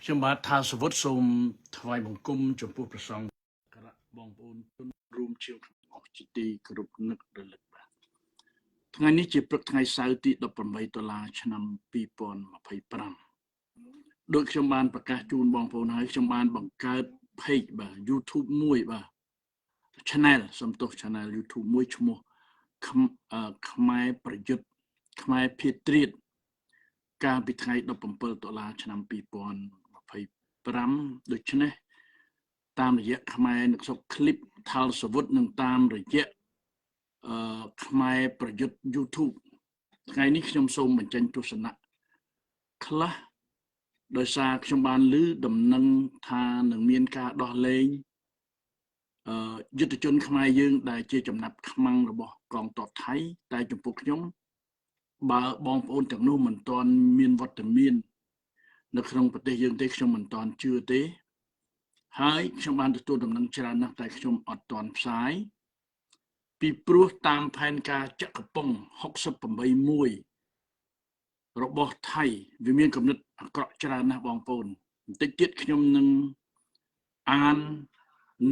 ខ្ញុំបាទថាសវុតសូមថ្វាយបង្គំចំពោះព្រះសង្ឃការៈបងប្អូនជនរួមជាអស់ជាទីគោរពនឹករលឹកបាទថ្ងៃនេះជាព្រឹកថ្ងៃសៅរ៍ទី18ដុល្លារឆ្នាំ2025ដោយខ្ញុំបានប្រកាសជូនបងប្អូនហើយខ្ញុំបានបង្កើត page បាទ YouTube មួយបាទ channel សំទោស channel YouTube មួយឈ្មោះខ្មែរប្រយុទ្ធខ្មែរភៀតត្រៀតកាលពីថ្ងៃ17ដុល្លារឆ្នាំ2025ដូច្នេះតាមរយៈខ្មែរនឹកសុខคลิปថលសវុតនឹងតាមរយៈខ្មែរប្រយុទ្ធ YouTube ថ្ងៃនេះខ្ញុំសូមបញ្ចេញទស្សនៈខ្លះដោយសារខ្ញុំបានឮដំណឹងថានឹងមានការដោះលែងយុទ្ធជនខ្មែរយើងដែលជាចំណាប់ខ្មាំងរបស់កងទ័ពថៃតែចំពោះខ្ញុំបើបងប្អូនទាំងនោះមិនទាន់មានវត្តមាននៅក្នុងប្រទេសយើងទេខ្ញុំមិនទាន់ជឿទេហើយខ្ញុំបានទទួលដំណឹងច្រើនណាស់តែខ្ញុំអត់ទាន់ផ្សាយពីព្រោះតាមផែនការចក្រពង្ស68របស់ថៃវាមានគំនិតអាក្រក់ច្រើនណាស់បងប្អូនបន្តិចទៀតខ្ញុំនឹងអាន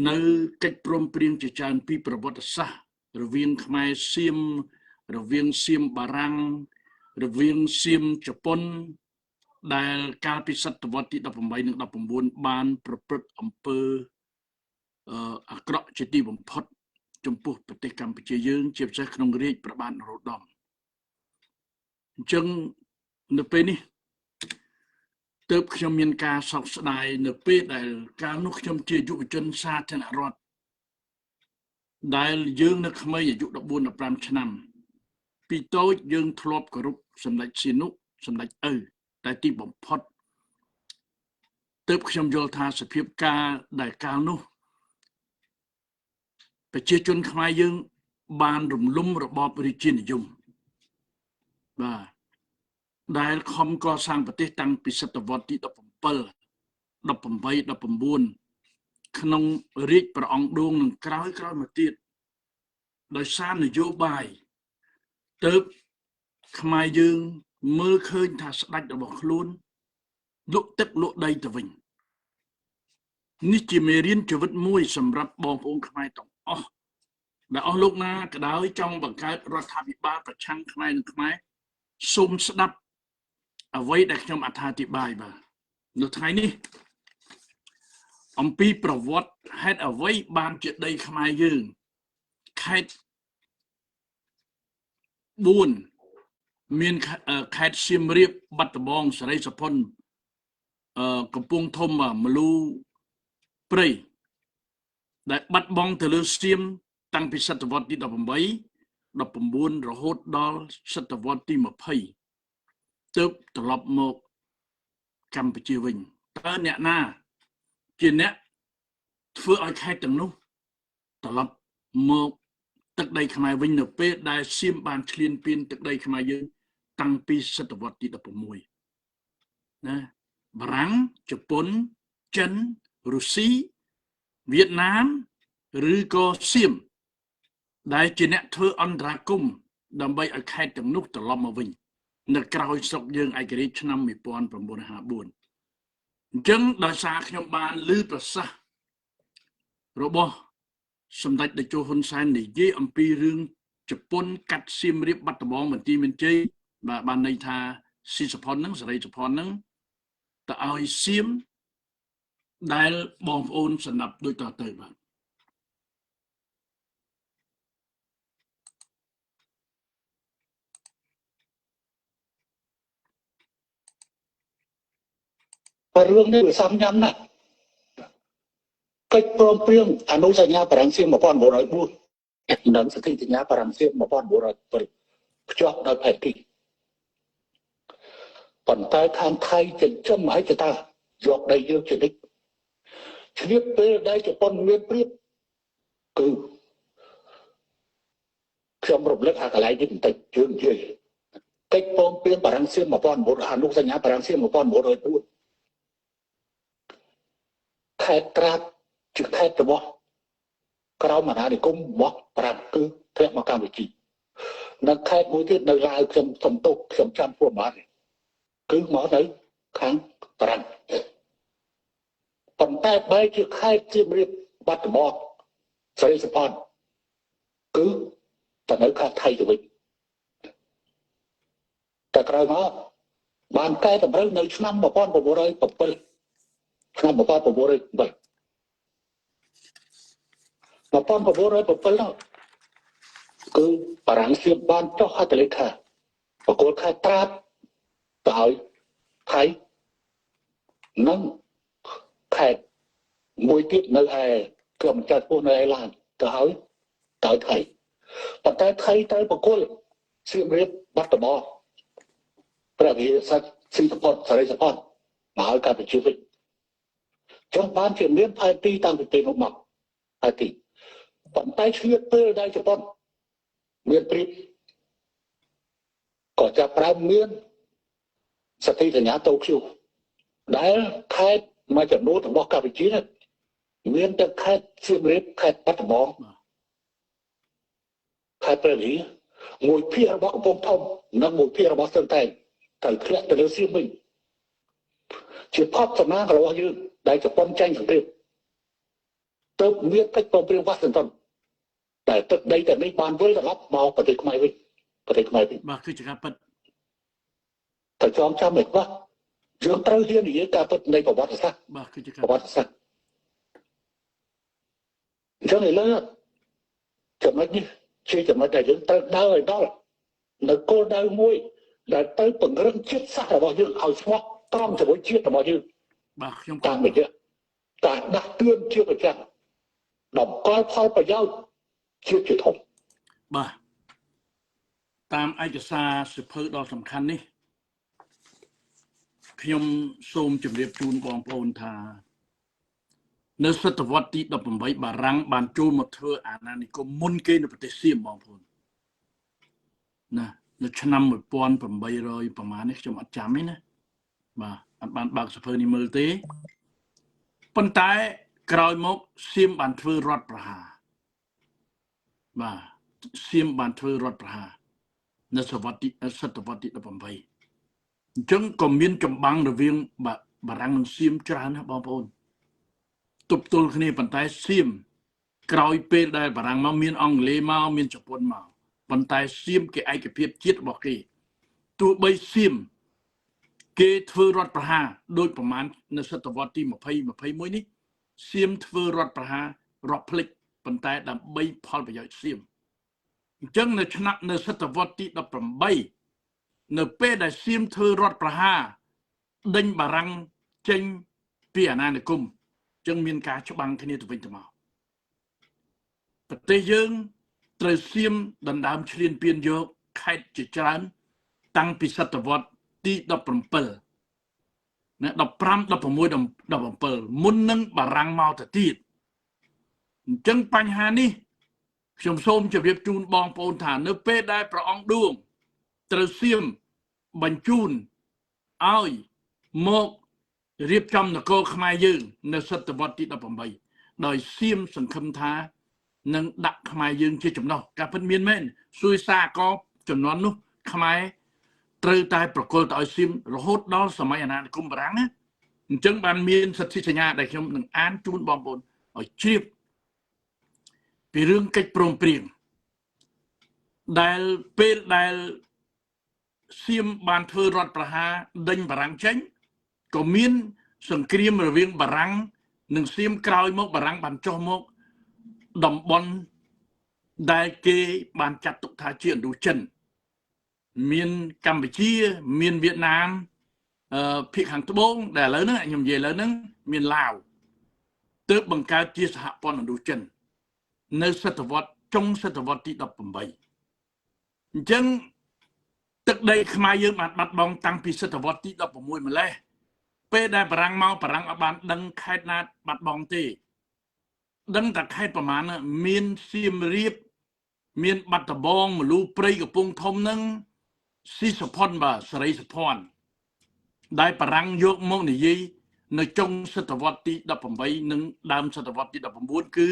នៅកិច្ចព្រមព្រៀងជាច្រើនពីប្រវត្តិសាស្ត្ររវាងខ្មែរសៀមរវាងសៀមបារាំងរវាងសៀមជប៉ុនដែលកាលពីសតវត្សទី18និង19បានប្រព្រឹត្តអំពើអាក្រក់ជាទីបំផុតចំពោះប្រទេសកម្ពុជាយើងជាពិសេសក្នុងរាជព្រះបាទនរោត្តមអញ្ចឹងនៅពេលនេះទើបខ្ញុំមានការសោកស្ដាយនៅពេលដែលកាលនោះខ្ញុំជាយុវជនសាធារណរដ្ឋដែលយើងនៅក្មេងអាយុ14 15ឆ្នាំពីតូចយើងធ្លាប់គោរពសម្ដេចសៀនុសម្ដេចឪតែទីបំផុតទើបខ្ញុំយល់ថាសភាពការដែលកាលនោះប្រជាជនខ្មែរយើងបានរំលំរបបរាជានិយមបាទដែលខំកសាងប្រទេសតាំងពីសតវត្សទី17 18 19ក្នុងរាជព្រះអង្គឌួងនឹងក្រោយមកទៀតដោយសារនយោបាយទើបខ្មែរយើងមើលឃើញថាស្ដេចរបស់ខ្លួនលក់ទឹកលក់ដីទៅវិញនេះជាមេរៀនជីវិតមួយសម្រាប់បងប្អូនខ្មែរទាំងអស់ដែលអស់លោកណាក៏ដោយចង់បង្កើតរដ្ឋាភិបាលប្រឆាំងខ្មែរនឹងខ្មែរសូមស្ដាប់អ្វីដែលខ្ញុំអត្ថាធិប្បាយបាទនៅថ្ងៃនេះអំពីប្រវត្តិហេតុអ្វីបានជាដីខ្មែរយើងខេត្ត4មានខេត្តសៀមរាបបាត់ដំបងសេរីសុផុនកំពង់ធំមលូព្រៃដែលបាត់បង់ទៅលើសៀមតាំងពីសតវត្សទី18 19រហូតដល់សតវត្សទី20ទើបត្រឡប់មកកម្ពុជាវិញតើអ្នកណាជាអ្នកធ្វើឲ្យខេត្តទាំងនោះត្រឡប់មកទឹកដីខ្មែរវិញនៅពេលដែលសៀមបានឈ្លានពានទឹកដីខ្មែរយើងតាំងពីសតវត្សទី16ណាបារាំងជប៉ុនចិនរុស្ស៊ីវៀតណាមឬក៏សៀមដែលជាអ្នកធ្វើអន្តរាគមន៍ដើម្បីឲ្យខេត្តទាំងនោះត្រឡប់មកវិញនៅក្រោយស្រុកយើងឯករាជ្យឆ្នាំ1954អញ្ចឹងដោយសារខ្ញុំបានឮប្រសាសន៍របស់សម្ដេចតេជោហ៊ុនសែននិយាយអំពីរឿងជប៉ុនកាត់សៀមរាបបាត់ដំបងបន្ទាយមានជ័យបាទបានន័យថាស៊ីសុផុនហ្នឹងសេរីសុផុនហ្នឹងទៅឲ្យសៀមដែលបងប្អូនស្ដាប់ដូចតទៅបាទរឿងនេះវាសំញ៉ាំណាស់កិច្ចព្រមព្រៀងអនុសញ្ញាបារាំងសៀម1904និងសន្ធិសញ្ញាបារាំងសៀម1907ភ្ជាប់ដោយផែនទីប៉ុន្តែខាងថៃចិញ្ចឹមឲ្យទៅយកដីយើងជានិច្ចឆ្លៀតពេលដែលជប៉ុនមានព្រៀបគឺខ្ញុំរំលឹកអាកន្លែងនេះបន្តិចជឿននិយាយកិច្ចព្រមព្រៀងបារាំងសៀម1900អនុសញ្ញាបារាំងសៀម1904ខេត្តត្រាតជាខេត្តរបស់ក្រមអាណានិគមរបស់ប្រាំគឺធ្លាក់មកកម្ពុជានៅខេត្តមួយទៀតនៅឡាវខ្ញុំសំទុកខ្ញុំចាំពួកបានគឺមកនៅខាងប្រាំ ប៉ុន្តែបែរជាខេត្តសៀមរាបបាត់ដំបងស្រីសុផាន់គឺទៅនៅខេត្តថៃទៅវិញតែក្រោយមកបានកែតម្រូវនៅឆ្នាំ1907ឆ្នាំ1907នោះគឺបារាំងសៀមបានចុះហត្ថលេខាបកគលខេត្តត្រាតទៅឲ្យថៃនិងខេត្តមួយទៀតនៅឯក្រុមចាត់ពោះនៅឯឡានទៅឲ្យថៃប៉ុន្តែថៃត្រូវបកគលសៀមរាបបាត់ដំបងព្រះវិហារសាស្ត្រស៊ីសផុតសរិសផុតមកឲ្យកម្ពុជាវិញចុះបានជាមានផែនទីតាំងពីពេលនោះមកផែនទីប៉ុន្តែឆ្លៀតពេលដែលជប៉ុនមានព្រៀបក៏ចាប់ផ្ដើមមានសន្ធិសញ្ញាតូក្យូដែលខេត្តមួយចំនួនរបស់កម្ពុជាមានតែខេត្តសៀមរាបខេត្តបាត់ដំបងខេត្តព្រះវិហារមួយភាគរបស់កំពង់ធំនិងមួយភាគរបស់ស្ទឹងតែងត្រូវធ្លាក់ទៅលើសៀមវិញជាផុតសំណាងរបស់យើងដែលជប៉ុនចាញ់សង្គ្រាមទើបមានកិច្ចព្រមព្រៀងវ៉ាស៊ីនតោនតែទឹកដីតែនេះបានវិលត្រឡប់មកប្រទេសខ្មែរវិញបាទគឺជាការពិតតែចងចាំមិនខ្លះយើងត្រូវហ៊ាននិយាយការពិតនៃប្រវត្តិសាស្ត្របាទគឺជាការប្រវត្តិសាស្ត្រអញ្ចឹងឥឡូវចំណុចនេះជាចំណុចដែលយើងត្រូវដើរឲ្យដល់នៅគោលដៅមួយដែលទៅពង្រឹងជាតិសាសន៍របស់យើងឲ្យស្មោះត្រង់ជាមួយជាតិរបស់យើងបាទខ្ញុំតាមរយៈការដាស់តឿនជាប្រចាំតម្កល់ផលប្រយោជន៍ជាតិជាធំបាទតាមឯកសារសិភៅដ៏សំខាន់នេះខ្ញុំសូមជម្រាបជូនបងប្អូនថានៅសតវត្សទី18បារាំងបានចូលមកធ្វើអាណានិគមមុនគេនៅប្រទេសសៀមបងប្អូនណានៅឆ្នាំ1800ប្រហែលនេះខ្ញុំអត់ចាំទេណាបាទអត់បានបើកសភៅនេះមើលទេប៉ុន្តែក្រោយមកសៀមបានធ្វើរដ្ឋប្រហារបាទសៀមបានធ្វើរដ្ឋប្រហារនៅសតវត្សទី18អញ្ចឹងក៏មានចម្បាំងរវាងបារាំងនិងសៀមច្រើនណាបងប្អូនទប់ទល់គ្នាប៉ុន្តែសៀមក្រោយពេលដែលបារាំងមកមានអង់គ្លេសមកមានជប៉ុនមកប៉ុន្តែសៀមគេឯកភាពជាតិរបស់គេទោះបីសៀមគេធ្វើរដ្ឋប្រហារដោយប្រមាណនៅសតវត្សទី20 21នេះសៀមធ្វើរដ្ឋប្រហាររាប់ភ្លេចប៉ុន្តែដើម្បីផលប្រយោជន៍សៀមអញ្ចឹងនៅសតវត្សទី18នៅពេលដែលសៀមធ្វើរដ្ឋប្រហារដេញបារាំងចេញពីអាណានិគមអញ្ចឹងមានការច្បាំងគ្នាទៅវិញទៅមកប្រទេសយើងត្រូវសៀមដណ្ដើមឈ្លានពានយកខេត្តជាច្រើនតាំងពីសតវត្សទី17ណា15 16 17មុននឹងបារាំងមកទៅទៀតអញ្ចឹងបញ្ហានេះខ្ញុំសូមជម្រាបជូនបងប្អូនថានៅពេលដែលព្រះអង្គឌួងត្រូវសៀមបញ្ជូនឲ្យមករៀបចំនគរខ្មែរយើងនៅសតវត្សទី18ដោយសៀមសង្ឃឹមថានឹងដាក់ខ្មែរយើងជាចំណុះការពិតមានមែនសួយសាកចំនួននោះខ្មែរត្រូវតែប្រគល់ទៅឲ្យសៀមរហូតដល់សម័យអាណានិគមបារាំងណាអញ្ចឹងបានមានសន្ធិសញ្ញាដែលខ្ញុំនឹងអានជូនបងប្អូនឲ្យជ្រាបពីរឿងកិច្ចព្រមព្រៀងដែលពេលដែលសៀមបានធ្វើរដ្ឋប្រហារដេញបារាំងចេញក៏មានសង្គ្រាមរវាងបារាំងនិងសៀមក្រោយមកបារាំងបានចុះមកតំបន់ដែលគេបានចាត់ទុកថាជាឥណ្ឌូចិនមានកម្ពុជាមានវៀតណាមភាគខាងត្បូងដែលឥឡូវហ្នឹងខ្ញុំនិយាយឥឡូវហ្នឹងមានឡាវទើបបង្កើតជាសហព័ន្ធឥណ្ឌូចិននៅសតវត្សចុងសតវត្សទី18អញ្ចឹងទឹកដីខ្មែរយើងបានបាត់បង់តាំងពីសតវត្សទី16ម្លេះពេលដែលបារាំងមកបារាំងអត់បានដឹងខេត្តណាបាត់បង់ទេដឹងតែខេត្តប្រមាណមានសៀមរាបមានបាត់ដំបងមលូព្រៃកំពង់ធំនឹងស៊ីសុផុនបាទសេរីសុផាន់ដែលបារាំងយកមកនិយាយនៅចុងសតវត្សទី18និងដើមសតវត្សទី19គឺ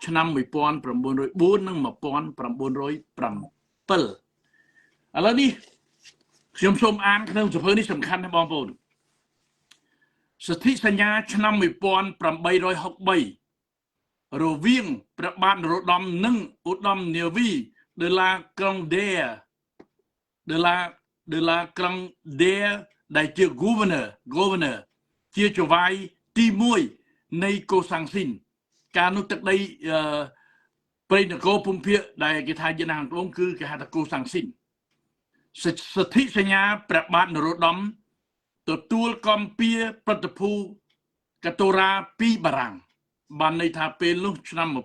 ឆ្នាំ1904និង1907ឥឡូវនេះខ្ញុំសូមអានក្នុងសភៅនេះសំខាន់ណាស់បងប្អូន សន្ធិសញ្ញាឆ្នាំ1863រវាងព្រះបាទនរោត្តមនិងឧត្តមនាវីដឺឡាក្រុងដេក្រុងដេដែលជា governor ជាចៅហ្វាយទី1នៃកូសាំងស៊ីនការនោះទឹកដីព្រៃនគរភូមិភាគដែលគេថាជាណាងត្បូងគឺគេហៅថាកូសាំងស៊ីនសន្ធិសញ្ញាព្រះបាទនរោត្តមទទួលកំពីប្រតិភូកតូរ៉ាពីបារាំងបានន័យថាពេលនោះឆ្នាំ1863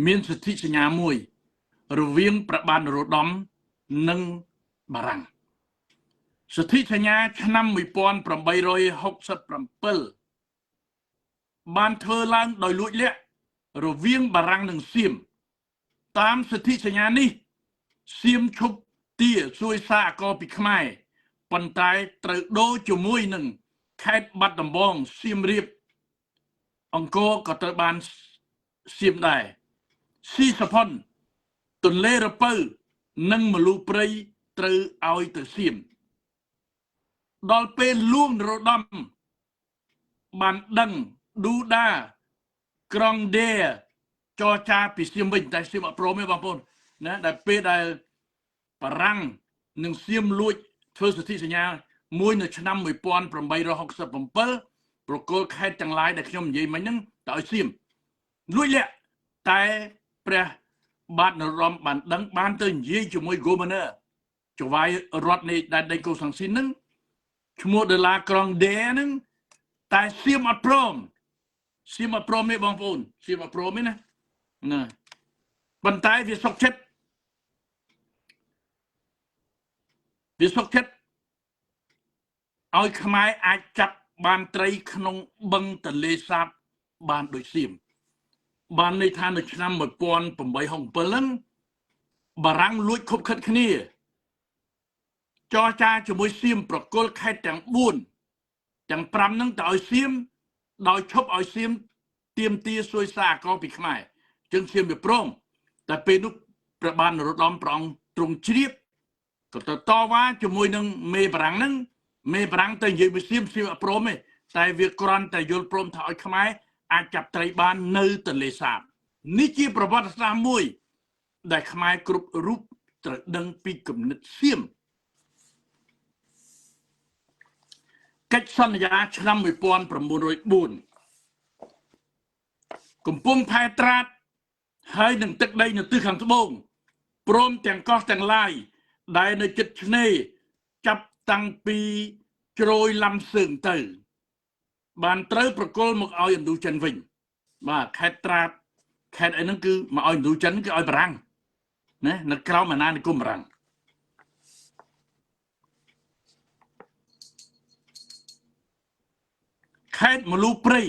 មានសន្ធិសញ្ញាមួយរវាងព្រះបាទនរោត្តមនិងបារាំងសន្ធិសញ្ញាឆ្នាំ1867បានធ្វើឡើងដោយលួចលាក់រវាងបារាំងនិងសៀមតាមសន្ធិសញ្ញានេះសៀមឈប់ទាសួយសារអកពីខ្មែរប៉ុន្តែត្រូវដូរជាមួយនឹងខេត្តបាត់ដំបងសៀមរាបអង្គរក៏ត្រូវបានសៀមដែរស៊ីសផុនទន្លេរពៅនិងមលូព្រៃត្រូវឲ្យទៅសៀមដល់ពេលលួងនរោត្តមបានដឹងឌូដាក្រុងដេចរចាពីសៀមវិញតែសៀមអត់ព្រមទេបងប្អូនណាដែលពេលដែលបារាំងនិងសៀមលួចធ្វើសន្ធិសញ្ញាមួយនៅឆ្នាំ1867ប្រគល់ខេត្តទាំងឡាយដែលខ្ញុំនិយាយមិញហ្នឹងទៅឲ្យសៀមលួចលាក់តែព្រះបាទនរោត្តមបានដឹងបានទៅនិយាយជាមួយ governor ចៅហ្វាយរដ្ឋនៃដែនដីកូសាំងស៊ីនហ្នឹងឈ្មោះដឺឡាក្រុងដេហ្នឹងតែសៀមអត់ព្រមទេបងប្អូនសៀមអត់ព្រមទេណាប៉ុន្តែវាសុកចិត្តឲ្យខ្មែរអាចចាប់បានត្រីក្នុងបឹងទន្លេសាបបានដូចសៀមបានន័យថានៅឆ្នាំ1867ហ្នឹងបារាំងលួចខុបខិតគ្នាចរចាជាមួយសៀមប្រគល់ខេត្តទាំង4ទាំង5ហ្នឹងទៅឲ្យសៀមដោយឈប់ឲ្យសៀមទាមទារសួយសារអកពីខ្មែរចឹងសៀមវាព្រមតែពេលនោះព្រះបាទនរោត្តមព្រះអង្គទ្រង់ជ្រាបក៏ទៅតវ៉ាជាមួយនឹងមេបារាំងហ្នឹងមេបារាំងទៅនិយាយមួយសៀមអត់ព្រមទេតែវាគ្រាន់តែយល់ព្រមថាឲ្យខ្មែរអាចចាប់ត្រីបាននៅទន្លេសាបនេះជាប្រវត្តិសាស្ត្រមួយដែលខ្មែរគ្រប់រូបត្រូវដឹងពីគំនិតសៀមកិច្ចសន្យាឆ្នាំ1904កំពង់ផែត្រាតហើយនឹងទឹកដីនៅទិសខាងត្បូងព្រមទាំងកោះទាំងឡាយដែលនៅជិតឆ្នេរចាប់តាំងពីជ្រោយឡំសើងទៅបានត្រូវប្រគល់មកឲ្យឥណ្ឌូចិនវិញបាទខេត្តត្រាតខេត្តអីហ្នឹងគឺមកឲ្យឥណ្ឌូចិនគឺឲ្យបារាំងណានៅក្រោមអាណានិគមបារាំងខេត្តមលូព្រៃ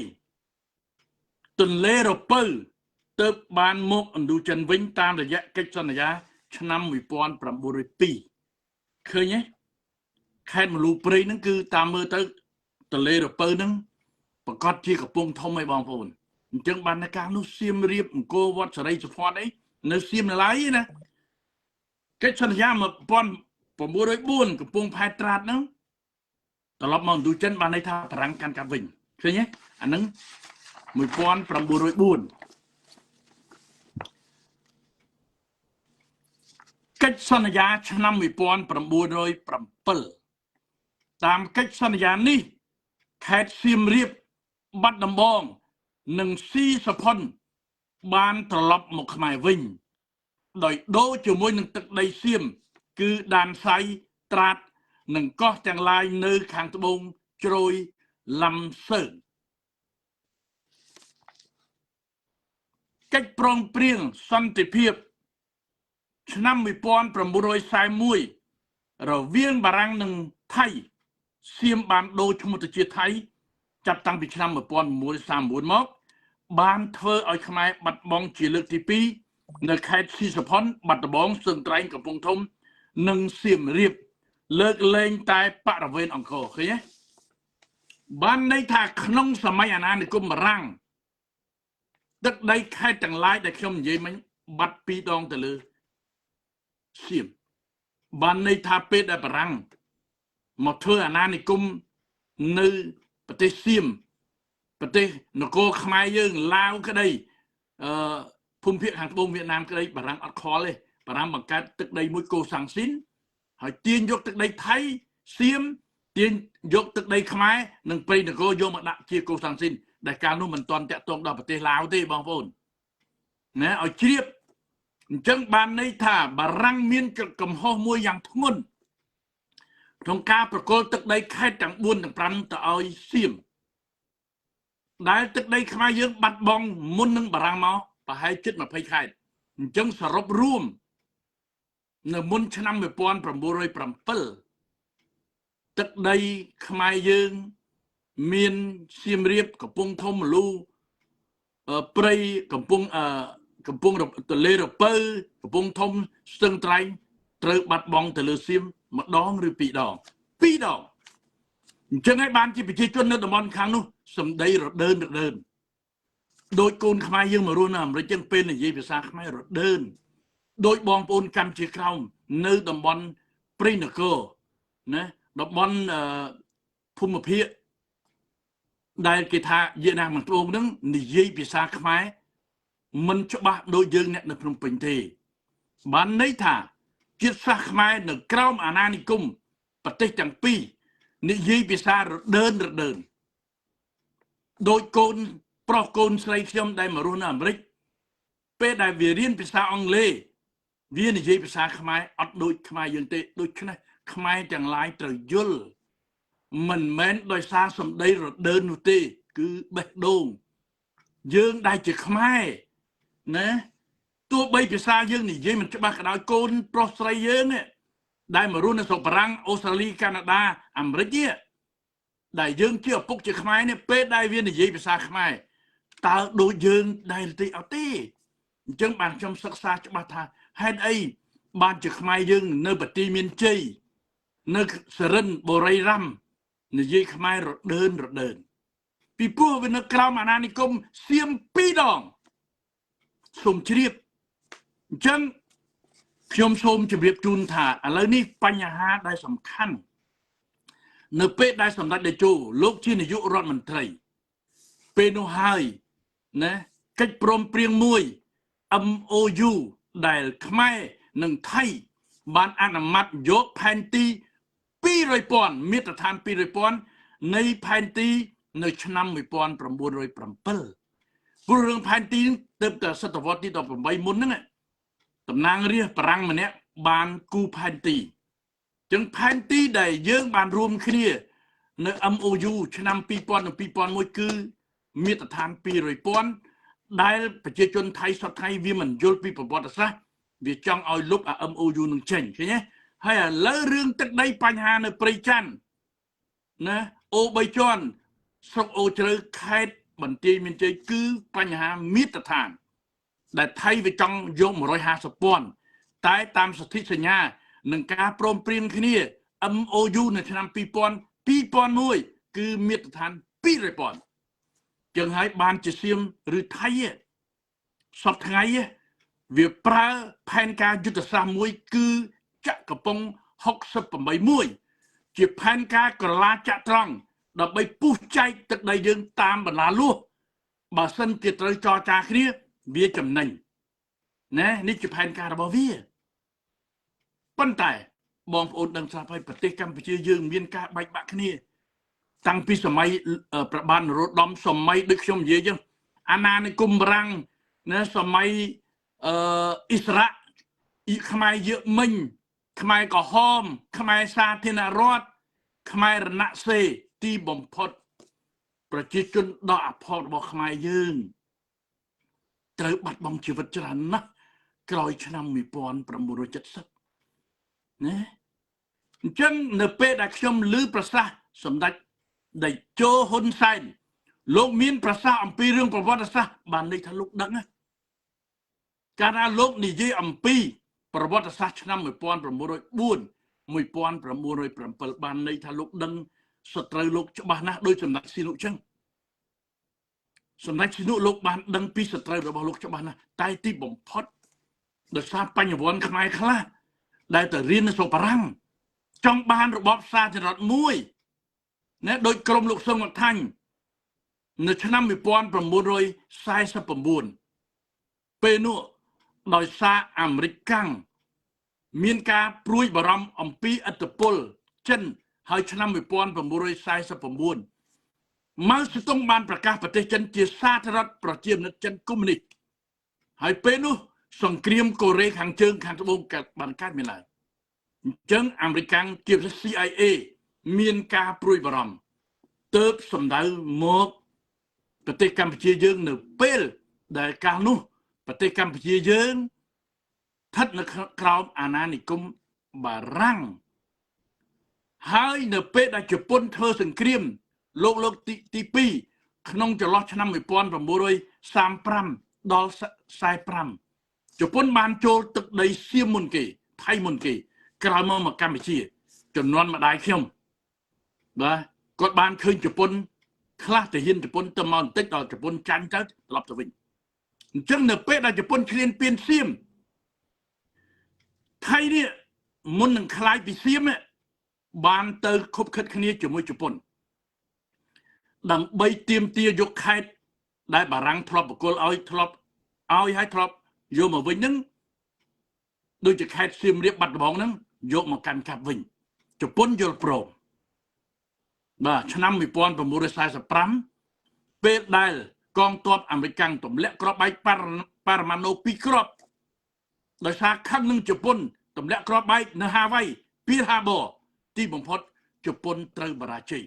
ទន្លេរពៅទើបបានមកឥណ្ឌូចិនវិញតាមរយៈកិច្ចសន្យាឆ្នាំ1902ឃើញទេខេត្តមលូព្រៃហ្នឹងគឺតាមមើលទៅទន្លេរពៅហ្នឹងប្រកាសជាកំពង់ធំឯងបងប្អូនអញ្ចឹងបាននៅកាលនោះសៀមរាបអង្គរវត្តសេរីសុផាន់អីនៅសៀមនៅឡើយណាកិច្ចសន្យា1904កំពង់ផែត្រាតហ្នឹងត្រឡប់មកឥណ្ឌូចិនបានន័យថាបារាំងកាន់កាប់វិញឃើញទេអាហ្នឹង1904កិច្ចសន្យាឆ្នាំ1907តាមកិច្ចសន្យានេះខេត្តសៀមរាបបាត់ដំបងនិងស៊ីសុផុនបានត្រឡប់មកខ្មែរវិញដោយដូរជាមួយនឹងទឹកដីសៀមគឺដានសៃត្រាតនិងកោះទាំងឡាយនៅខាងត្បូងជ្រោយឡំសើងកិច្ចព្រមព្រៀងសន្តិភាពឆ្នាំ1941រវាងបារាំងនិងថៃសៀមបានដូរឈ្មោះទៅជាថៃចាប់តាំងពីឆ្នាំ1939មកបានធ្វើឲ្យខ្មែរបាត់បង់ជាលើកទី2នៅខេត្តស៊ីសុផុនបាត់ដំបងសឹងត្រែងកំពង់ធំនិងសៀមរាបលើកលែងតែបរិវេណអង្គរឃើញទេបានន័យថាក្នុងសម័យអាណានិគមបារាំងទឹកដីខេត្តទាំងឡាយដែលខ្ញុំនិយាយមិញបាត់2ដងទៅលើសៀមបានន័យថាពេលដែលបារាំងមកធ្វើអាណានិគម នៅប្រទេសសៀមប្រទេសនគរខ្មែរយើងឡាវក្តីភូមិភាគខាងត្បូងវៀតណាមក្តីបារាំងអត់ខលទេបារាំងបង្កើតទឹកដីមួយកូសាំងស៊ីនហើយទាញយកទឹកដីថៃសៀមទាញយកទឹកដីខ្មែរនិងព្រៃនគរយកមកដាក់ជាកូសាំងស៊ីនដែលកាលនោះមិនទាន់តាក់ទងដល់ប្រទេសឡាវទេបងប្អូនណាឲ្យជ្រាបអញ្ចឹងបានន័យថាបារាំងមានកំហុសមួយយ៉ាងធ្ងន់ក្នុងការប្រគល់ទឹកដីខេត្តទាំង4ទាំង5ទៅឲ្យសៀមដែលទឹកដីខ្មែរយើងបាត់បង់មុននឹងបារាំងមកប្រហែលជិត20ខេត្តអញ្ចឹងសរុបរួមនៅមុនឆ្នាំ1907ទឹកដីខ្មែរយើងមានសៀមរាបកំពង់ធំមលូព្រៃកំពង់ទលេរពៅកំពង់ធំស្ទឹងត្រែងត្រូវបាត់បង់ទៅលើសៀមម្ដងឬ2 ដងអញ្ចឹងហើយបានជាប្រជាជននៅតំបន់ខាងនោះសំដីរដើនដោយកូនខ្មែរយើងមករស់នៅអាមេរិកចឹងពេលនិយាយភាសាខ្មែររដើនដោយបងប្អូនកម្ពុជាក្រោមនៅតំបន់ព្រៃនគរណាតំបន់ភូមិភាគដែលគេថាវៀតណាមត្បូងហ្នឹងនិយាយភាសាខ្មែរមិនច្បាស់ដូចយើងអ្នកនៅភ្នំពេញទេបានន័យថាជាតិសាសន៍ខ្មែរនៅក្រោមអាណានិគមប្រទេសទាំងពីរនិយាយភាសារដើនដោយកូនប្រុសកូនស្រីខ្ញុំដែលមករស់នៅអាមេរិកពេលដែលវារៀនភាសាអង់គ្លេសវានិយាយភាសាខ្មែរអត់ដូចខ្មែរយើងទេដូច្នេះខ្មែរទាំងឡាយត្រូវយល់មិនមែនដោយសារសម្ដីរដើននោះទេគឺបេះដូងយើងដែលជាខ្មែរណាទោះបីភាសាយើងនិយាយមិនច្បាស់ក៏ដោយកូនប្រុសស្រីយើងដែលមករស់នៅស្រុកបារាំងអូស្ត្រាលីកាណាដាអាមេរិកដែលយើងជាឪពុកជាខ្មែរនេះពេលដែលវានិយាយភាសាខ្មែរតើដូចយើងដែលទេអត់ទេអញ្ចឹងបានខ្ញុំសិក្សាច្បាស់ថាហេតុអីបានជាខ្មែរយើងនៅប្រទីមានជ័យនៅសរិនបូរីរ៉ាំនិយាយខ្មែររដើនពីព្រោះវានៅក្រោមអាណានិគមសៀម2 ដងសូមជ្រាបអញ្ចឹងខ្ញុំសូមជម្រាបជូនថាឥឡូវនេះបញ្ហាដែលសំខាន់នៅពេលដែលសម្ដេចតេជោលោកជានាយករដ្ឋមន្ត្រីពេលនោះហើយណាកិច្ចព្រមព្រៀងមួយ MOU ដែលខ្មែរនិងថៃបានអនុម័តយកផែនទី 200,000 មាត្រដ្ឋាន 200,000 នៃផែនទីនៅឆ្នាំ 1907 ព្រោះរឿងផែនទីទៅតែសតវត្សទី18មុនហ្នឹងតំណាងរាស្ត្របារាំងម្នាក់បានគូផែនទីចឹងផែនទីដែលយើងបានរួមគ្នានៅ MOU ឆ្នាំ2000និង2001គឺមាត្រដ្ឋាន 200,000 ដែលប្រជាជនថៃសពថ្ងៃវាមិនយល់ពីប្រវត្តិសាស្ត្រវាចង់ឲ្យលុប MOU នឹងចេញឃើញទេហើយឥឡូវរឿងទឹកដីបញ្ហានៅព្រៃច័ន្ទណាអូ3ជាន់ស្រុកអូជ្រៅខេត្តបន្ទាយមានជ័យគឺបញ្ហាមាត្រដ្ឋានដែលថៃវាចង់យក150,000តែតាមសន្ធិសញ្ញានឹងការព្រមព្រៀងគ្នា MOU នៅឆ្នាំ2001គឺមាត្រដ្ឋាន 200,000 ចឹងហើយបានជាសៀមឬថៃសពថ្ងៃវាប្រើផែនការយុទ្ធសាស្ត្រមួយគឺចក្រពង68មួយជាផែនការក្រឡាចត្រង្គដើម្បីពុះចែកទឹកដីយើងតាមបណ្ដាលួសបើសិនជាត្រូវចរចាគ្នាវាចំណេញណានេះជាផែនការរបស់វាប៉ុន្តែបងប្អូនដឹងស្រាប់ហើយប្រទេសកម្ពុជាយើងមានការបែកបាក់គ្នាតាំងពីសម័យព្រះបាទនរោត្តមសម័យដូចខ្ញុំនិយាយចឹងអាណានិគមបារាំងណាសម័យអ៊ីស្រាខ្មែរយើងមិញខ្មែរក្រហមខ្មែរសាធារណរដ្ឋខ្មែររណសេរីទីបំផុតប្រជាជនដ៏អភ័ព្វរបស់ខ្មែរយើងត្រូវបាត់បង់ជីវិតច្រើនណាស់ក្រោយឆ្នាំ1970ណាអញ្ចឹងនៅពេលដែលខ្ញុំឮប្រសាសន៍សម្ដេចតេជោហ៊ុនសែនលោកមានប្រសាសន៍អំពីរឿងប្រវត្តិសាស្ត្របានន័យថាលោកដឹងកាលណាលោកនិយាយអំពីប្រវត្តិសាស្ត្រឆ្នាំ1904 1907បានន័យថាលោកដឹងសត្រូវលោកច្បាស់ណាស់ដោយសម្ដេចស៊ីនុចឹងសម្ដេចស៊ីនុលោកបានដឹងពីសត្រូវរបស់លោកច្បាស់ណាស់តែទីបំផុតដោយសារបញ្ញវន្តខ្មែរខ្លះដែលទៅរៀននៅស្រុកបារាំងចង់បានរបបសាធារណរដ្ឋមួយ ណាដោយក្រុមលោកសឹងមកថាញ់នៅឆ្នាំ1949ពេលនោះដោយសារអាមេរិកកាំងមានការព្រួយបារម្ភអំពីឥទ្ធិពលចិនហើយឆ្នាំ1949ម៉ៅសេតុងបានប្រកាសប្រទេសចិនជាសាធារណរដ្ឋប្រជាមានិតចិនកុម្មុយនីសហើយពេលនោះសង្គ្រាមកូរ៉េខាងជើងខាងត្បូងបានកើតមានឡើងអញ្ចឹងអាមេរិកកាំងជាពិសេស CIA មានការព្រួយបារម្ភទើបសម្ដៅមកប្រទេសកម្ពុជាយើងនៅពេលដែលកាលនោះប្រទេសកម្ពុជាយើងស្ថិតនៅក្រោមអាណានិគមបារាំងហើយនៅពេលដែលជប៉ុនធ្វើសង្គ្រាមលោកទី2ក្នុងចន្លោះឆ្នាំ1935ដល់45ជប៉ុនបានចូលទឹកដីសៀមមុនគេថៃមុនគេក្រោយមកកម្ពុជាចំនួនម្ដាយខ្ញុំបាទគាត់បានឃើញជប៉ុនខ្លះទៅហ៊ានជប៉ុនទៅមកបន្តិចដល់ជប៉ុនចាញ់ទៅត្រឡប់ទៅវិញអញ្ចឹងនៅពេលដែលជប៉ុនឈ្លានពានសៀមថៃនេះមុននឹងខ្លាយពីសៀមបានទៅខົບខិតគ្នាជាមួយជប៉ុនដើម្បីទាមទារយកខេត្តដែលបារាំងធ្លាប់បកគលឲ្យធ្លាប់យកមកវិញហ្នឹងដូចជាខេត្តសៀមរាបបាត់ដំបងហ្នឹងយកមកកាន់កាប់វិញជប៉ុនយល់ព្រមបាទឆ្នាំ1945ពេលដែលកងទ័ពអាមេរិកទម្លាក់គ្រាប់បែកប៉ារ៉ាម៉ាណូ2គ្រាប់ដោយសារខឹងនឹងជប៉ុនទម្លាក់គ្រាប់បែកនៅហាវ៉ៃពីលហាប័រទីបំផុតជប៉ុនត្រូវបរាជ័យ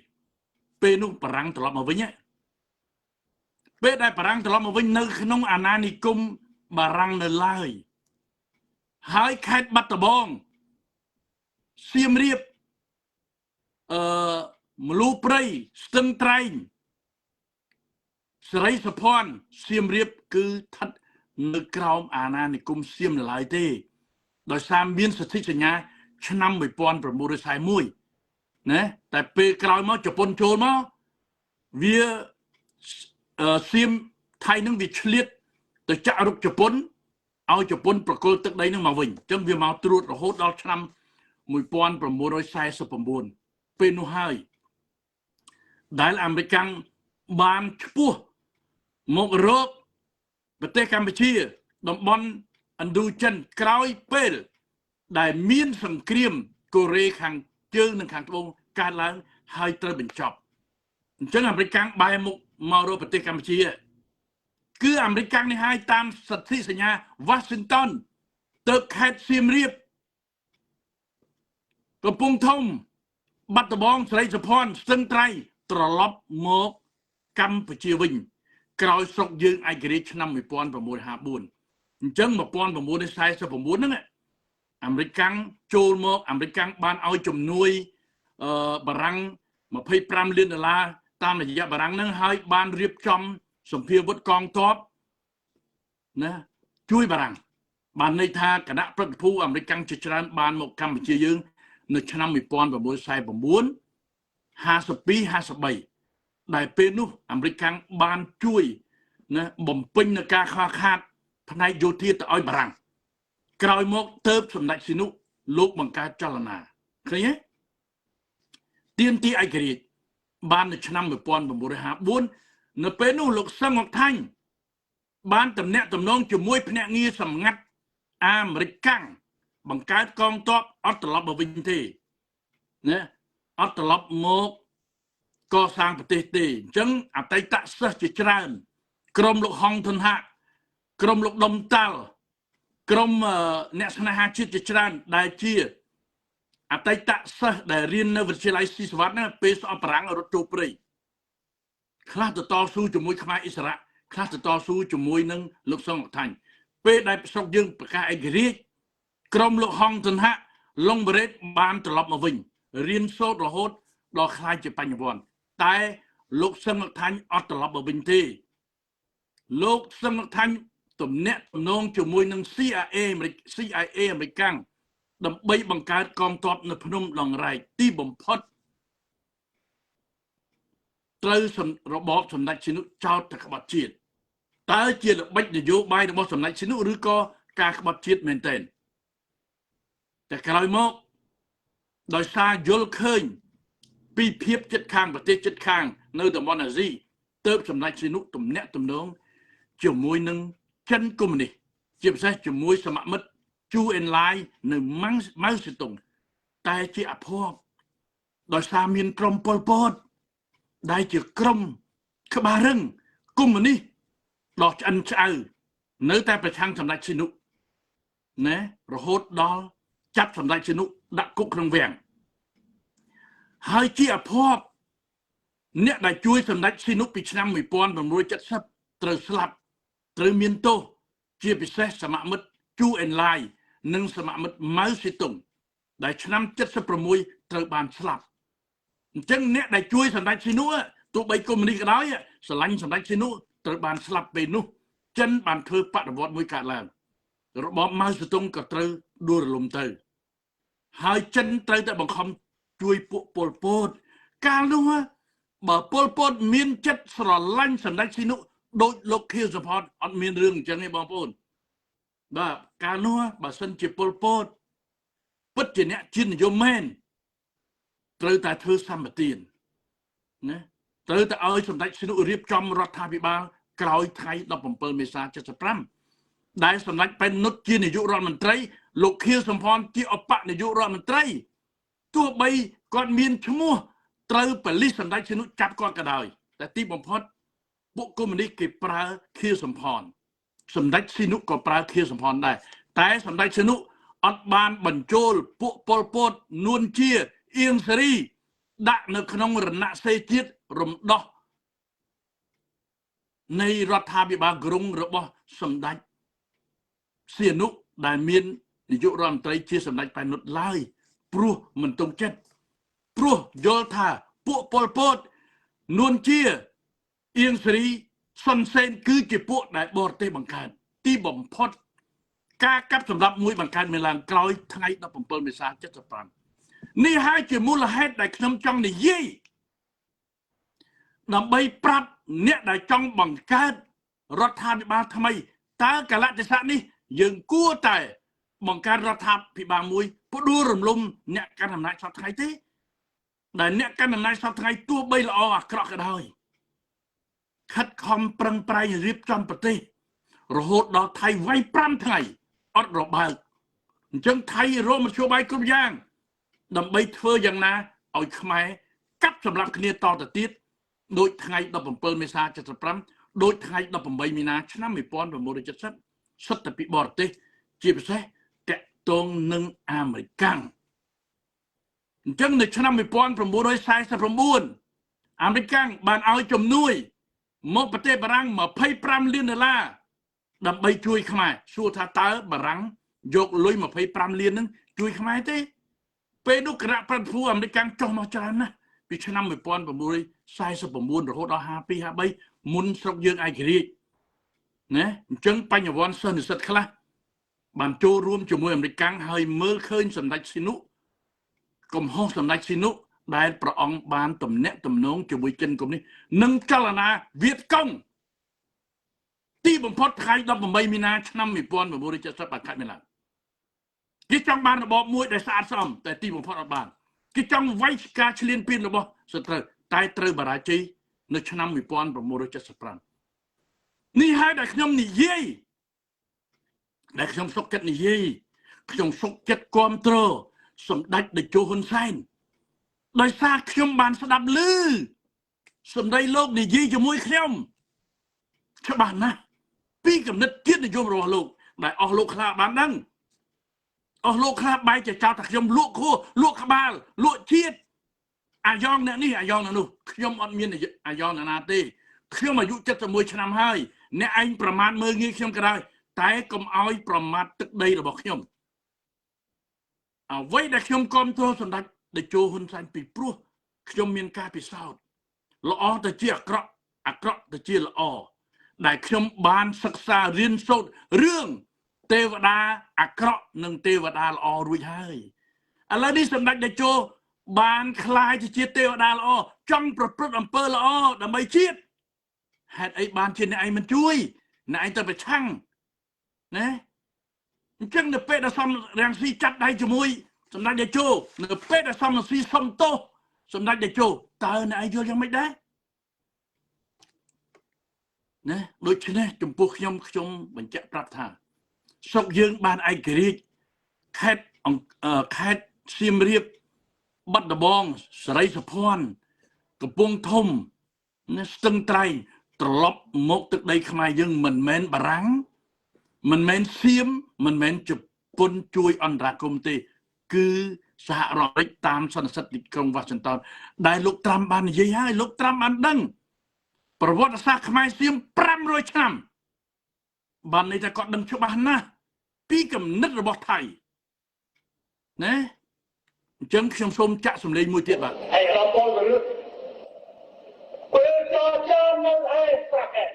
ពេលនោះបារាំងត្រឡប់មកវិញពេលដែលបារាំងត្រឡប់មកវិញនៅក្នុងអាណានិគមបារាំងនៅឡើយហើយខេត្តបាត់ដំបងសៀមរាបមលូព្រៃស្ទឹងត្រែងសេរីសុភ័ណ្ឌសៀមរាបគឺស្ថិតនៅក្រោមអាណានិគមសៀមនៅឡើយទេដោយសារមានសន្ធិសញ្ញាឆ្នាំ1941ណាតែពេលក្រោយមកជប៉ុនចូលមកវាសៀមថៃនឹងវាឆ្លៀតទៅចាក់រុកជប៉ុនឲ្យជប៉ុនប្រគល់ទឹកដីនឹងមកវិញអញ្ចឹងវាមកត្រួតរហូតដល់ឆ្នាំ1949ពេលនោះហើយដែលអាមេរិកបានឈ្មោះមករកប្រទេសកម្ពុជាតំបន់ឥណ្ឌូចិនក្រោយពេលដែលមានសង្គ្រាមកូរ៉េខាងជើងនិងខាងត្បូងកើតឡើងហើយត្រូវបញ្ចប់អញ្ចឹងអាមេរិកបែរមុខមករកប្រទេសកម្ពុជាគឺអាមេរិកនេះហើយតាមសន្ធិសញ្ញា Washington ទៅខេត្តសៀមរាបកំពង់ធំបាត់ដំបងស្រីសុភ័ណ្ឌស្ទឹងត្រែងត្រឡប់មកកម្ពុជាវិញក្រោយស្រុកយើងឯករាជ្យឆ្នាំ1954អញ្ចឹង1949ហ្នឹងអាមេរិកចូលមកអាមេរិកបានឲ្យជំនួយបារាំង$25 លានតាមរយៈបារាំងហ្នឹងហើយបានរៀបចំសម្ភារវុធកងទ័ពណាជួយបារាំងបានន័យថាគណៈព្រឹទ្ធភូអាមេរិកជាច្រើនបានមកកម្ពុជាយើងនៅឆ្នាំ1949 52 53ដែលពេលនោះអាមេរិកបានជួយណាបំពេញនៅការខ្វះខាតផ្នែកយោធាទៅឲ្យបារាំងក្រោយមកទៅសម្ដេចស៊ីនុលោកបង្កើតចលនាឃើញទេទាមទារឯករាជ្យបាននៅឆ្នាំ1954នៅពេលនោះលោកសឹងអុកថាញ់បានតំណាក់តំណងជាមួយភ្នាក់ងារសម្ងាត់អាមេរិកបង្កើតកងទ័ពអត់ត្រឡប់មកវិញទេណាអត់ត្រឡប់មកកសាងប្រទេសទេអញ្ចឹងអតីតសិស្សជាច្រើនក្រុមលោកហងធនហៈក្រុមលោកដុំតាល់ក្រុមអ្នកស្នេហាជាតិជាច្រើនដែលជាអតីតសិស្សដែលរៀននៅវិទ្យាល័យស៊ីសវត្តណាពេលស្អប់បារាំងរត់ចូលព្រៃខ្លះទៅតស៊ូជាមួយខ្មែរអ៊ីស្រាអែលខ្លះទៅតស៊ូជាមួយនឹងលោកសុងអុកថាញ់ពេលដែលស្រុកយើងប្រកាសឯករាជ្យក្រុមលោកហងធនហៈឡុងបេរ៉េតបានត្រឡប់មកវិញរៀនសូត្ររហូតដល់ខ្លាយជាបញ្ញវន្តតែលោកសឹងអុកថាញ់អត់ត្រឡប់មកវិញទេលោកសឹងអុកថាញ់ទំនាក់ទំនងជាមួយនឹង CIA អាមេរិកដើម្បីបង្កើតកងទ័ពនៅភ្នំដងរែកទីបំផុតត្រូវរបបសម្ដេចស៊ីនុចោទតែក្បត់ជាតិតើជាល្បិចនយោបាយរបស់សម្ដេចស៊ីនុឬក៏ការក្បត់ជាតិមែនទែនតែក្រោយមកដោយសារយល់ឃើញ ពីភាពចិត្តខាងប្រទេសចិត្តខាងនៅតំបន់អាស៊ីទៅសម្ដេចស៊ីនុទំនាក់ទំនងជាមួយនឹងចិនកុម្មុយនីសជាពិសេសជាមួយសមាមិត្តជូអេនឡាយនៅម៉ៅសេតុងតែជាអភ័ព្វដោយសារមានក្រុមប៉ុលពតដែលជាក្រុមក្បាលរឹងកុម្មុយនីសដ៏ឆ្អិនឆ្អៅនៅតែប្រឆាំងសម្ដេចស៊ីនុណារហូតដល់ចាប់សម្ដេចស៊ីនុដាក់គុកក្នុងវាំងហើយជាអភ័ព្វអ្នកដែលជួយសម្ដេចស៊ីនុពីឆ្នាំ1970ត្រូវស្លាប់ត្រូវមានទោសជាពិសេសសមាមិត្តជូអេនឡាយនិងសមាមិត្តម៉ៅសេតុងដែលឆ្នាំ76ត្រូវបានស្លាប់អញ្ចឹងអ្នកដែលជួយសម្ដេចស៊ីនុទោះបីកុម្មុយនីសក៏ដោយស្រឡាញ់សម្ដេចស៊ីនុត្រូវបានស្លាប់ពេលនោះចិនបានធ្វើបដិវត្តន៍មួយកើតឡើងរបបម៉ៅសេតុងក៏ត្រូវដួលរលំទៅហើយចិនត្រូវតែបង្ខំជួយពួកប៉ុលពតកាលនោះបើប៉ុលពតមានចិត្តស្រឡាញ់សម្ដេចស៊ីនុដូចលោកខៀវសុផតអត់មានរឿងអញ្ចឹងទេបងប្អូនបាទកាលនោះបើសិនជាប៉ុលពតពិតជាអ្នកជាតិនិយមមែនត្រូវតែធ្វើសម្បទានណាត្រូវតែឲ្យសម្ដេចស៊ីនុរៀបចំរដ្ឋាភិបាលក្រោយថ្ងៃ17មេសា75ដែលសម្ដេចប៉ែននុតជានាយករដ្ឋមន្ត្រីលោកខៀវសំផនជាឧបនាយករដ្ឋមន្ត្រីទោះបីគាត់មានឈ្មោះត្រូវប៉ូលីសសម្ដេចស៊ីនុចាប់គាត់ក៏ដោយតែទីបំផុតពួកកុម្មុយនីសគេប្រើខៀវសំផនសម្ដេចស៊ីនុក៏ប្រើខៀវសំផនដែរតែសម្ដេចស៊ីនុអត់បានបញ្ចូលពួកប៉ុលពតនួនជាអៀងសេរីដាក់នៅក្នុងរណសេរីជាតិរំដោះនៃរដ្ឋាភិបាលក្រុងរបស់សម្ដេចសៀនុដែលមាននាយករដ្ឋមន្ត្រីជាសម្ដេចប៉ែននុតឡើយព្រោះមិនទុំចិត្តព្រោះយល់ថាពួកប៉ុលពតនួនជាអៀងសេរីសុនសេនគឺជាពួកដែលបរទេសបង្កើតទីបំផុតការកាប់សម្លាប់មួយបង្កើតមានឡើងក្រោយថ្ងៃ17មេសា75នេះហើយជាមូលហេតុដែលខ្ញុំចង់និយាយដើម្បីប្រាប់អ្នកដែលចង់បង្កើតរដ្ឋាភិបាលថ្មីតើកលៈទេសៈនេះយើងគួរតែបង្កើតរដ្ឋាភិបាលមួយផ្ដួលរំលំអ្នកកាន់អំណាចសពថ្ងៃទេដែលអ្នកកាន់អំណាចសពថ្ងៃទោះបីល្អអាក្រក់ក៏ដោយខិតខំប្រឹងប្រែងរៀបចំប្រទេសរហូតដល់ថៃវាយ5ថ្ងៃអត់របើកអញ្ចឹងថៃរកមធ្យោបាយគ្រប់យ៉ាងដើម្បីធ្វើយ៉ាងណាឲ្យខ្មែរកាប់សម្លាប់គ្នាតទៅទៀតដូចថ្ងៃ17មេសា75ដូចថ្ងៃ18មីនាឆ្នាំ1970សុទ្ធតែពីបរទេសជាពិសេសតាក់ទងនឹងអាមេរិកអញ្ចឹងនៅឆ្នាំ1949អាមេរិកបានឲ្យជំនួយមកប្រទេសបារាំង$25លានដើម្បីជួយខ្មែរសួរថាតើបារាំងយកលុយ25លានហ្នឹងជួយខ្មែរទេពេលនោះគណៈប្រតិភូអាមេរិកចុះមកច្រើនណាស់ពីឆ្នាំ1949រហូតដល់52 53មុនស្រុកយើងឯករាជ្យណាអញ្ចឹងបញ្ញវន្តសិស្សនិស្សិតខ្លះបានចូលរួមជាមួយអាមេរិកហើយមើលឃើញសម្ដេចស៊ីនុកំហុសសម្ដេចស៊ីនុដែលព្រះអង្គបានទំនាក់ទំនងជាមួយចិនកុម្មុយនីសនិងចលនាវៀតកុងទីបំផុតថ្ងៃ18មីនាឆ្នាំ1970បានកាត់មានឡើងគេចង់បានរបបមួយដែលស្អាតស្អំតែទីបំផុតអត់បានគេចង់វាយការឈ្លានពានរបស់សត្រូវតែត្រូវបរាជ័យនៅឆ្នាំ1975នេះហើយដែលខ្ញុំនិយាយដែលខ្ញុំសុខចិត្តនិយាយខ្ញុំសុខចិត្តគ្រប់គ្រងសម្ដេចតេជោហ៊ុនសែនដោយសារខ្ញុំបានស្ដាប់ឮសម្ដីលោកនិយាយជាមួយខ្ញុំច្បាស់ណាស់ពីគំនិតជាតិនិយមរបស់លោកដែលអស់លោកខ្លះបានដឹងអស់លោកខ្លះបែរជាចោទថាខ្ញុំលក់ខួរលក់ក្បាលលក់ជាតិអាយ៉ងអ្នកនេះអាយ៉ងអ្នកនោះខ្ញុំអត់មានអាយ៉ងអ្នកណាទេខ្ញុំអាយុ71ឆ្នាំហើយអ្នកឯងប្រមាថមើលងាយខ្ញុំក៏ដោយតែកុំឲ្យប្រមាថទឹកដីរបស់ខ្ញុំអ្វីដែលខ្ញុំគាំទ្រសម្ដេចតេជោហ៊ុនសែនពីព្រោះខ្ញុំមានការពិសោធន៍ល្អទៅជាអាក្រក់អាក្រក់ទៅជាល្អដែលខ្ញុំបានសិក្សារៀនសូត្ររឿងទេវតាអាក្រក់និងទេវតាល្អរួចហើយឥឡូវនេះសម្ដេចតេជោបានខ្លាយទៅជាទេវតាល្អចង់ប្រព្រឹត្តអំពើល្អដើម្បីជាតិហេតុអីបានជាអ្នកឯងមិនជួយអ្នកឯងទៅប្រឆាំងណាអញ្ចឹងនៅពេលដែលសំរាំងស៊ីចាប់ដៃជាមួយសម្ដេចតេជោនៅពេលដែលសំរាំងស៊ីសុំទោស សម្ដេចតេជោតើអ្នកឯងយល់យ៉ាងម៉េចដែរណាដូច្នេះចំពោះខ្ញុំបញ្ជាក់ប្រាប់ថាស្រុកយើងបានឯករាជ្យខេត្តសៀមរាបបាត់ដំបងសេរីសុភ័ណ្ឌកំពង់ធំណាស្ទឹងត្រែងត្រឡប់មកទឹកដីខ្មែរយើងមិនមែនបារាំងមិនមែនសៀមមិនមែនជប៉ុនជួយអន្តរាគមន៍ទេគឺសហរដ្ឋអាមេរិកតាមសន្និសីទទីក្រុង Washington ដែលលោកត្រាំបាននិយាយហើយលោកត្រាំបានដឹងប្រវត្តិសាស្ត្រខ្មែរសៀម500ឆ្នាំបានន័យថាគាត់ដឹងច្បាស់ណាស់ពីគំនិតរបស់ថៃណាអញ្ចឹងខ្ញុំសូមចាក់សម្លេងមួយទៀតបាទហើយเราពលរឿងពេលចោលចោលនៅឯប្រកែ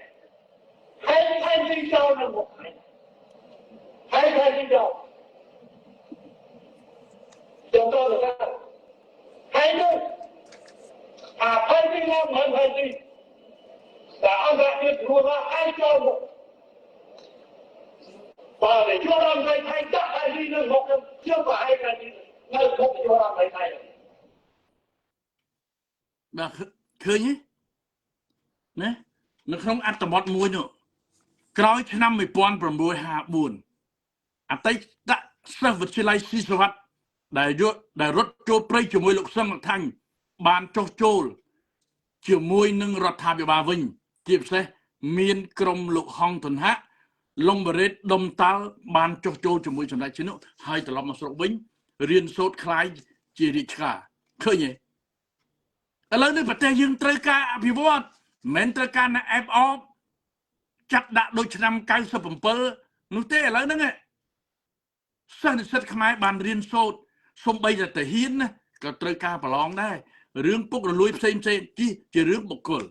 ហើយទីចោលនៅមុខហើយទីចោលចូលទៅហើយនោះហើយទីមកមិនហើយទីតែអន្តរជាតិព្រោះថាហើយចូលមុខបាទចូលរំលែកថៃដាក់ហើយទីនៅមុខជឿក៏ហើយកាទីនៅមុខចូលរំលែកថៃបាទឃើញទេណានៅក្នុងអត្ថបទមួយនោះក្រោយឆ្នាំ1954អតីតសិស្សវិទ្យាល័យស៊ីសវ័តដែលរត់ចូលព្រៃជាមួយលោកសឹងលោកថាញ់បានចុះចូលជាមួយនឹងរដ្ឋាភិបាលវិញជាពិសេសមានក្រុមលោកហងតុនហៈលងបរេតដុំតាល់បានចុះចូលជាមួយសម្ដេចឈិនហើយត្រឡប់មកស្រុកវិញរៀនសូត្រខ្លាយជារាជការឃើញទេឥឡូវនេះប្រទេសយើងត្រូវការអភិវឌ្ឍមិនត្រូវការអ្នកអែបអបចាត់ដាក់ដូចឆ្នាំ97នោះទេឥឡូវហ្នឹងសិស្សនិស្សិតខ្មែរបានរៀនសូត្រសូម្បីតែទាហានណាក៏ត្រូវការប្រឡងដែររឿងពុករលួយផ្សេងជារឿងបុគ្គល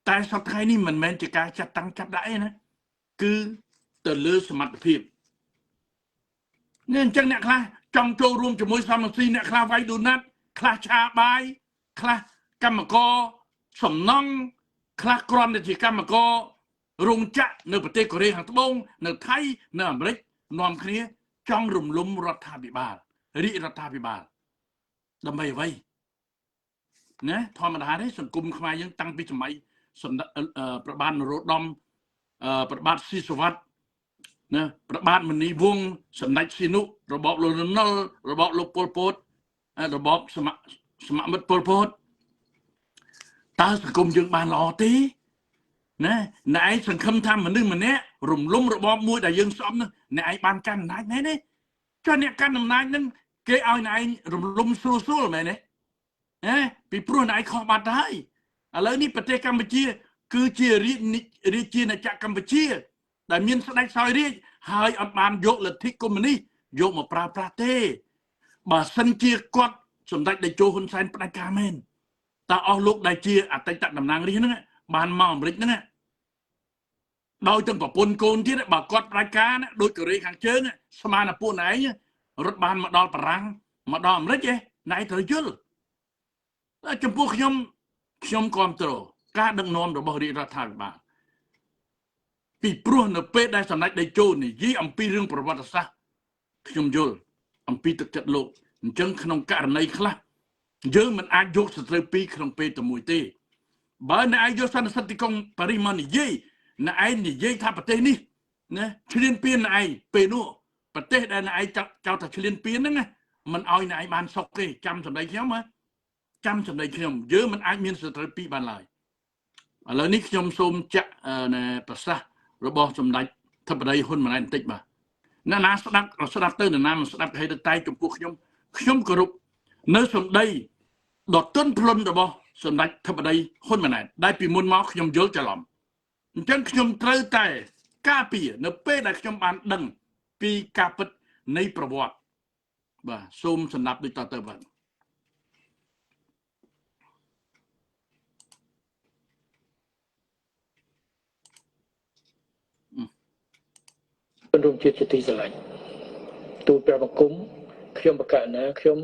តែសប្តាហ៍ថ្ងៃនេះមិនមែនជាការចាត់តាំងចាប់ដាក់ទេណាគឺទៅលើសមត្ថភាពនេះអញ្ចឹងអ្នកខ្លះចង់ចូលរួមជាមួយសមត្ថភាពអ្នកខ្លះវាយដូណាត់ខ្លះឆាបាយខ្លះកម្មករសំណង់ខ្លះគ្រាន់តែជាកម្មកររោងចក្រនៅប្រទេសកូរ៉េខាងត្បូងនៅថៃនៅអាមេរិកនាំគ្នាចង់រំលំរដ្ឋាភិបាលរាជរដ្ឋាភិបាលដើម្បីអ្វីណាធម្មតាទេសង្គមខ្មែរយើងតាំងពីសម័យប្របាទនរោត្តមប្របាទស៊ីសវ័តណាប្របាទមនីវង្សសម្ដេចសៀនុរបបលោកលន់នល់របបលោកប៉ុលពតរបបសមមិត្តប៉ុលពតតើសង្គមយើងបានល្អទេណាអ្នកឯងសង្ឃឹមថាមនុស្សម្នាក់រំលំរបបមួយដែលយើងស្អប់នោះអ្នកឯងបានកាន់អំណាចមែនទេចុះអ្នកកាន់អំណាចហ្នឹងគេឲ្យអ្នកឯងរំលំស្រួលមែនទេពីព្រោះអ្នកឯងខុសបាត់ហើយឥឡូវនេះប្រទេសកម្ពុជាគឺជារាជាណាចក្រកម្ពុជាដែលមានស្ដេចសោយរាជហើយអត់បានយកលទ្ធិកុម្មុយនីសយកមកប្រើប្រាស់ទេបើសិនជាគាត់សម្ដេចតេជោហ៊ុនសែនផ្ដាច់ការមែនតើអស់លោកដែលជាអតីតតំណាងរាស្ត្រហ្នឹងបានមកអាមេរិកហ្នឹងដោយទាំងប្រពន្ធកូនទៀតបើគាត់ផ្ដាច់ការដូចកូរ៉េខាងជើងស្មានតែពួកណែរត់បានមកដល់បារាំងមកដល់អាមេរិកណែត្រូវយល់ចំពោះខ្ញុំគ្រប់គ្រងការដឹកនាំរបស់រាជរដ្ឋាភិបាលពីព្រោះនៅពេលដែលសម្ដេចតេជោនិយាយអំពីរឿងប្រវត្តិសាស្ត្រខ្ញុំយល់អំពីទឹកចិត្តលោកអញ្ចឹងក្នុងករណីខ្លះយើងមិនអាចយកសត្រូវពីរក្នុងពេលតែមួយទេបើអ្នកឯងយកសន្និសីទទីក្រុងប៉ារីសមកនិយាយអ្នកឯងនិយាយថាប្រទេសនេះណាឈ្លានពានអ្នកឯងពេលនោះប្រទេសដែលអ្នកឯងចោទថាឈ្លានពានហ្នឹងមិនឲ្យអ្នកឯងបានសុខទេចាំសម្ដីខ្ញុំចាំសម្ដីខ្ញុំយើងមិនអាចមានសត្រូវពីរបានឡើយឥឡូវនេះខ្ញុំសូមចាក់ប្រសាសន៍របស់សម្ដេចធិបតីហ៊ុនម៉ាណែតបន្តិចបាទអ្នកណាស្ដាប់ទៅអ្នកណាមិនស្ដាប់ឲ្យទៅតែចំពោះខ្ញុំគោរពនៅសម្ដីដ៏ទន់ភ្លន់របស់សម្ដេចធិបតីហ៊ុនម៉ាណែតដែលពីមុនមកខ្ញុំយល់ច្រឡំអញ្ចឹងខ្ញុំត្រូវតែការពារនៅពេលដែលខ្ញុំបានដឹងពីការពិតនៃប្រវត្តិបាទសូមសម្ដាប់ដូចតទៅបាទរួមជាតិជាទីស្រឡាញ់ទូលព្រះបង្គំខ្ញុំបកណាខ្ញុំ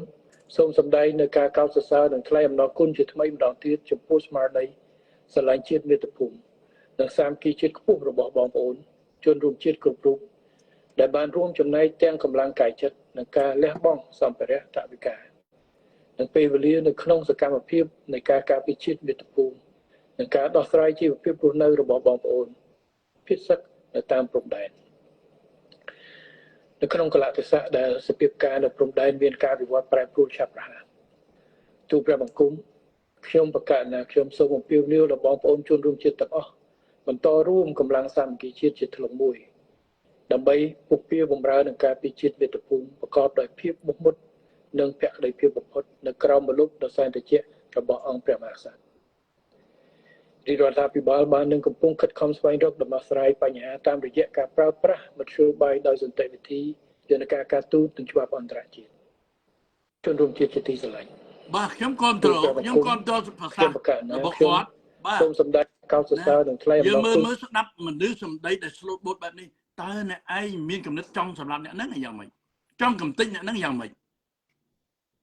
សូមសម្ដែងនៅការកោតសរសើរនិងថ្លែងអំណរគុណជាថ្មីម្ដងទៀតចំពោះស្មារតីស្រឡាញ់ជាតិមាតុភូមិនិងសាមគ្គីជាតិខ្ពស់របស់បងប្អូនជនរួមជាតិគ្រប់រូបដែលបានរួមចំណែកទាំងកម្លាំងកាយចិត្តនិងការលះបង់សម្ភារៈថវិកា និងពេលវេលានៅក្នុងសកម្មភាពនៃការការពារជាតិមាតុភូមិនិងការដោះស្រាយជីវភាពរស់នៅរបស់បងប្អូនភាគសឹកនៅតាមព្រំដែននៅក្នុងកលៈទេសៈដែលសភាពការនៅព្រំដែនមានការវិវត្តប្រែប្រួលឆាប់រហ័សទូព្រះបង្គំខ្ញុំប្រកាសណាខ្ញុំសូមអំពាវនាវដល់បងប្អូនជនរួមជាតិទាំងអស់បន្តរួមកម្លាំងសាមគ្គីជាតិជាធ្លុងមួយដើម្បីពុះពៀបម្រើនឹងការពារជាតិមាតុភូមិប្រកបដោយភាពមុខមុតនិងភក្ដីភាពបំផុតនៅក្រោមម្លប់ដ៏សែនត្រជាក់របស់អង្គព្រះមហាក្សត្ររាជរដ្ឋាភិបាលបាននឹងកំពុងខិតខំស្វែងរកដំណោះស្រាយបញ្ហាតាមរយៈការប្រើប្រាស់មធ្យោបាយដោយសន្តិវិធីយន្តការការទូតនិងច្បាប់អន្តរជាតិជនរួមជាតិជាទីស្រឡាញ់ បាទខ្ញុំគ្រប់គ្រងភាសារបស់គាត់បាទ សូមសម្ដេចកោតសរសើរនិងថ្លែងអំណរគុណ មើលស្ដាប់មនុស្សសម្ដីដែលស្លូតបូតបែបនេះតើអ្នកឯងមានគំនិតចង់សម្រាប់អ្នកហ្នឹងយ៉ាងម៉េចចង់កំទេចអ្នកហ្នឹងយ៉ាងម៉េច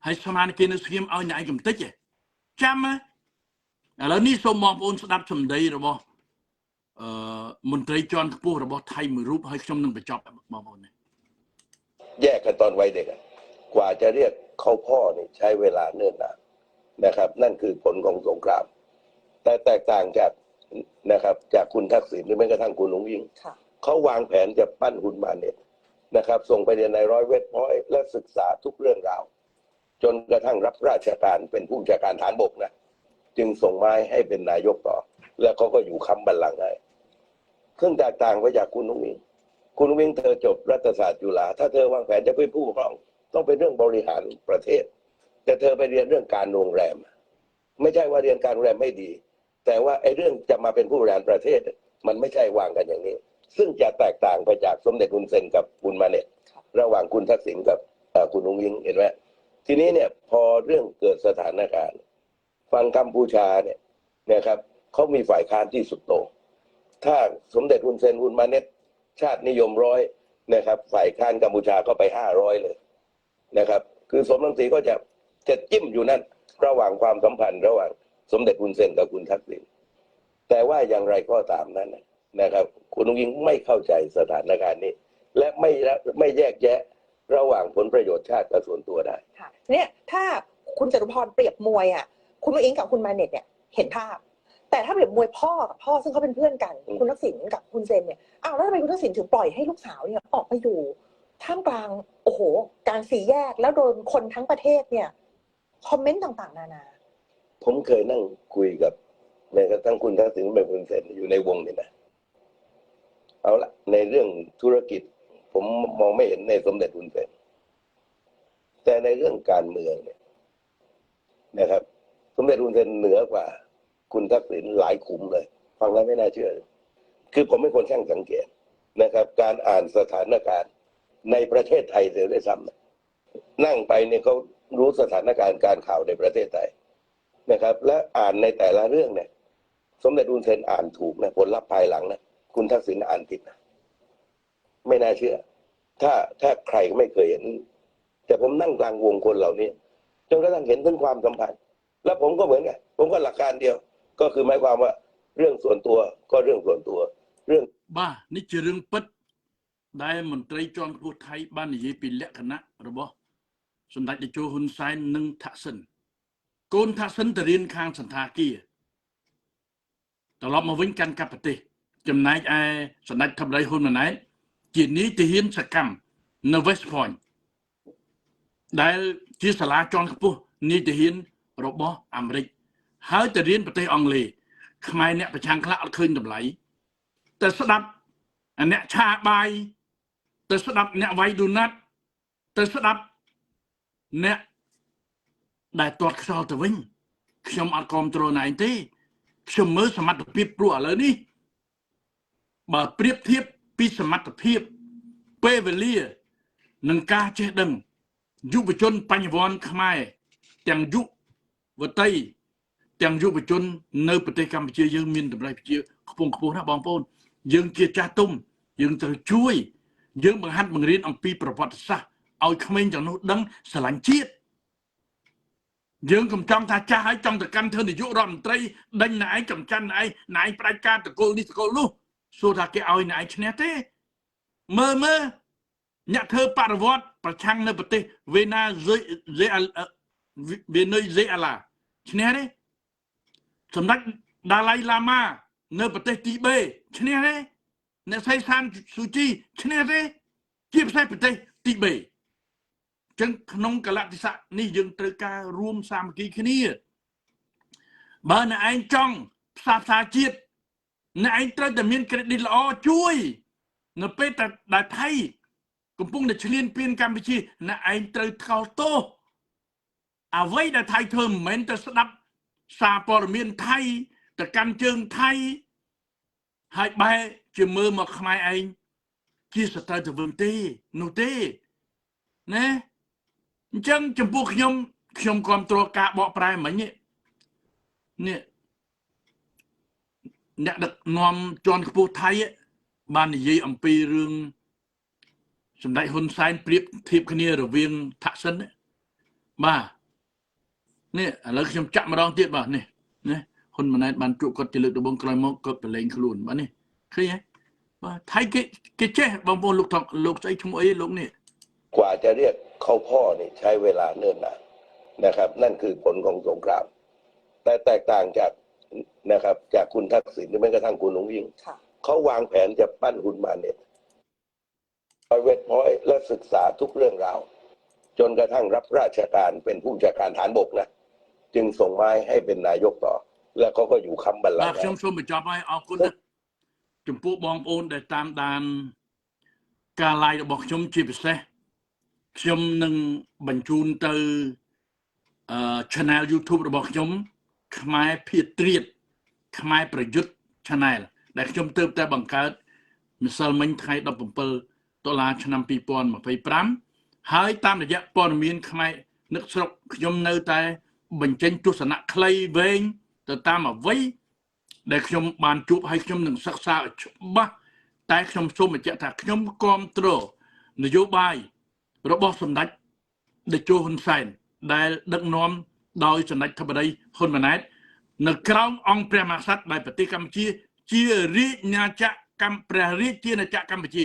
ហើយស្មានគេនៅស្ងៀមឲ្យអ្នកឯងកំទេចទេចាំឥឡូវនេះសូមបងប្អូនស្ដាប់សម្ដីរបស់មន្ត្រីជាន់ខ្ពស់របស់ថៃមួយរូបហើយខ្ញុំនឹងបញ្ចប់បងប្អូននេះ แยกกันตอนวัยเด็กกว่าจะเรียกเขาพ่อนี่ใช้เวลาเนิ่นนานนะครับนั่นคือผลของสงครามแต่แตกต่างจากนะครับจากคุณทักษิณหรือแม้กระทั่งคุณลุงยิ่งเขาวางแผนจะปั้นคุณมาเนี่ยนะครับส่งไปเรียนในร้อยเวทพอยต์และศึกษาทุกเรื่องราวจนกระทั่งรับราชการเป็นผู้บัญชาการฐานบกนะจึงส่งไม้ให้เป็นนายกต่อแล้วเขาก็อยู่ค้ำบัลลังก์ให้ซึ่งแตกต่างไปจากคุณลุงยิ่งคุณลุงยิ่งเธอจบรัฐศาสตร์จุฬาถ้าเธอวางแผนจะเป็นผู้ปกครองต้องเป็นเรื่องบริหารประเทศแต่เธอไปเรียนเรื่องการโรงแรมไม่ใช่ว่าเรียนการโรงแรมไม่ดีแต่ว่าไอ้เรื่องจะมาเป็นผู้บริหารประเทศมันไม่ใช่วางกันอย่างนี้ซึ่งจะแตกต่างไปจากสมเด็จฮุนเซนกับคุณมาเน็ตระหว่างคุณทักษิณกับคุณนุ้งยิงเห็นไหมทีนี้เนี่ยพอเรื่องเกิดสถานการณ์ฝั่งกัมพูชาเนี่ยนะครับเขามีฝ่ายค้านที่สุดโต่งถ้าสมเด็จฮุนเซนคุณมาเน็ตชาตินิยม100นะครับฝ่ายค้านกัมพูชาก็ไป500เลยนะครับคือสมรังสีก็จะจิ้มอยู่นั่นระหว่างความสัมพันธ์ระหว่างสมเด็จฮุนเซนกับคุณทักษิณแต่ว่าอย่างไรก็ตามนั้นนะครับคุณนุ้งยิงไม่เข้าใจสถานการณ์นี้และไม่แยกแยะระหว่างผลประโยชน์ชาติกับส่วนตัวได้ค่ะเนี่ยถ้าคุณจตุพรเปรียบมวยอ่ะคุณนุ้งอิงกับคุณมาเน็ตเนี่ยเห็นภาพแต่ถ้าเปรียบมวยพ่อกับพ่อซึ่งเขาเป็นเพื่อนกันคุณทักษิณกับคุณเซนเนี่ยอ้าวแล้วทำไมคุณทักษิณถึงปล่อยให้ลูกสาวเนี่ยออกไปอยู่ท่ามกลางโอ้โหการสี่แยกแล้วโดนคนทั้งประเทศเนี่ยคอมเมนต์ต่างๆนานาผมเคยนั่งคุยกับแม้กระทั่งคุณทักษิณเป็นคุณเซนอยู่ในวงนี่นะเอาละในเรื่องธุรกิจผมมองไม่เห็นในสมเด็จฮุนเซนแต่ในเรื่องการเมืองเนี่ยนะครับสมเด็จฮุนเซนเหนือกว่าคุณทักษิณหลายขุมเลยฟังแล้วไม่น่าเชื่อคือผมเป็นคนช่างสังเกตนะครับการอ่านสถานการณ์ในประเทศไทยเสียด้วยซ้ำนั่งไปเนี่ยเขารู้สถานการณ์การข่าวในประเทศไทยนะครับและอ่านในแต่ละเรื่องเนี่ยสมเด็จฮุนเซนอ่านถูกนะผลลัพธ์ภายหลังนะคุณทักษิณอ่านผิดนะไม่น่าเชื่อถ้าใครไม่เคยเห็นแต่ผมนั่งกลางวงคนเหล่านี้จนกระทั่งเห็นถึงความสัมพันธ์แล้วผมก็เหมือนกันผมก็หลักการเดียวก็คือหมายความว่าเรื่องส่วนตัวก็เรื่องส่วนตัวเรื่องបាទនេះជារឿងពិតដែលមន្ត្រីជាន់ខ្ពស់ថៃបាននិយាយពីលក្ខណៈរបស់សម្ដេចតេជោហ៊ុនសែននិងថាក់សិនកូនថាក់សិនទៅរៀនខាងសន្តាគារត្រឡប់មកវិញកាន់កាប់ប្រទេសចំណែកឯសម្ដេចធិបតីហ៊ុនម៉ាណែតជានីតិហ៊ានសកម្មនៅ West Point ដែលជាសាលាជាន់ខ្ពស់នីតិហ៊ានរបស់អាមេរិកហើយទៅរៀនប្រទេសអង់គ្លេសខ្មែរអ្នកប្រឆាំងខ្លះអត់ឃើញតម្លៃតែស្ដាប់អ្នកឆាបាយទៅស្ដាប់អ្នកវាយដូណាត់ទៅស្ដាប់អ្នកដែលទាត់ខ្យល់ទៅវិញខ្ញុំអត់គ្រប់គ្រងណែទេខ្ញុំមើលសមត្ថភាពព្រោះឥឡូវនេះបើប្រៀបធៀបពីសមត្ថភាពពេលវេលានិងការចេះដឹងយុវជនបញ្ញវន្តខ្មែរទាំងយុវតីទាំងយុវជននៅប្រទេសកម្ពុជាយើងមានតម្លៃប្រជាខ្ពង់ខ្ពស់ណាស់បងប្អូនយើងជាចាស់ទុំយើងត្រូវជួយយើងបង្ហាត់បង្រៀនអំពីប្រវត្តិសាស្ត្រឲ្យក្មេងទាំងនោះដឹងស្រឡាញ់ជាតិយើងកុំចង់ថាចាស់ហើយចង់ទៅកាន់ធ្វើនាយករដ្ឋមន្ត្រីដេញណែឯងកំចាន់ណែឯងផ្ដាច់ការតកូលនេះតកូលនោះសួរថាគេឲ្យណែឯងឈ្នះទេមើលអ្នកធ្វើបរិវត្តប្រឆាំងនៅប្រទេសវេណា វានៅសេអាឡាឈ្នះទេសម្ដេចដាឡៃឡាម៉ានៅប្រទេសទីបេឈ្នះទេអ្នកស្រីសានស៊ូជីឈ្នះទេជាពិសេសប្រទេសទីបេអញ្ចឹងក្នុងកលៈទេសៈនេះយើងត្រូវការរួមសាមគ្គីគ្នាបើអ្នកឯងចង់ផ្សះផ្សាជាតិអ្នកឯងត្រូវតែមាន credit ល្អជួយនៅពេលដែលថៃកំពុងតែឈ្លានពានកម្ពុជាអ្នកឯងត្រូវថ្កោលទោសអ្វីដែលថៃធ្វើមិនមែនទៅស្ដាប់សារព័ត៌មានថៃទៅកាន់ជើងថៃហើយបែរជាមើលមកខ្មែរឯងជាសត្រូវទៅវិញទេនោះទេណាអញ្ចឹងចំពោះខ្ញុំគ្រប់គ្រងការបកប្រែមិញនេះអ្នកដឹកនាំជាន់ខ្ពស់ថៃបាននិយាយអំពីរឿងសម្ដេចហ៊ុនសែនប្រៀបធៀបគ្នារវាងថាក់សិនបាទនេះឥឡូវខ្ញុំចាក់ម្ដងទៀតបាទនេះណាហ៊ុនម៉ាណែតបានជួបគាត់ជាលើកដំបូងក្រោយមកគាត់ប្រឡែងខ្លួនបាទនេះឃើញហ៎បាទថៃគេចេះបងប្អូនលោកស្អីឈ្មោះអីលោកនេះ กว่าจะเรียกเขาพ่อนี่ใช้เวลาเนิ่นนานนะครับนั่นคือผลของสงครามแต่แตกต่างจากนะครับจากคุณทักษิณหรือแม้กระทั่งคุณนุ้งยิ่งเขาวางแผนจะปั้นหุ่นมาเนี่ยเวทพอยและศึกษาทุกเรื่องราวจนกระทั่งรับราชการเป็นผู้บัญชาการฐานบกนะจึงส่งไม้ให้เป็นนายกต่อแล้วเขาก็อยู่ค้ำบัลลังก์ខ្ញុំសូមបញ្ចប់ហើយអរគុណណាស់ចំពោះបងប្អូនដែលតាមដានការ live របស់ខ្ញុំជាពិសេសខ្ញុំនឹងបញ្ជូនទៅ channel YouTube របស់ខ្ញុំខ្មែរភាគត្រៀតខ្មែរប្រយុទ្ធ channel ដែលខ្ញុំទើបតែបង្កើតម្សិលមិញថ្ងៃ17ដុល្លារឆ្នាំ2025ហើយតាមរយៈព័ត៌មានខ្មែរនឹកស្រុកខ្ញុំនៅតែបញ្ចេញទស្សនៈខ្លីវែងទៅតាមអ្វីដែលខ្ញុំបានជួបហើយខ្ញុំនឹងសិក្សាឲ្យច្បាស់តែខ្ញុំសូមបញ្ជាក់ថាខ្ញុំគាំទ្រនយោបាយរបស់សម្ដេចតេជោហ៊ុនសែនដែលដឹកនាំដោយសម្ដេចធិបតីហ៊ុនម៉ាណែតនៅក្រោមអង្គព្រះមហាក្សត្រដែលប្រទេសកម្ពុជាជារាជអាណាចក្រព្រះរាជាណាចក្រកម្ពុជា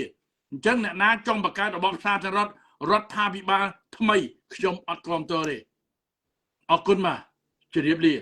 អញ្ចឹងអ្នកណាចង់បង្កើតរបបសាធារណរដ្ឋាភិបាលថ្មីខ្ញុំអត់គាំទ្រទេអរគុណបាទជម្រាបលា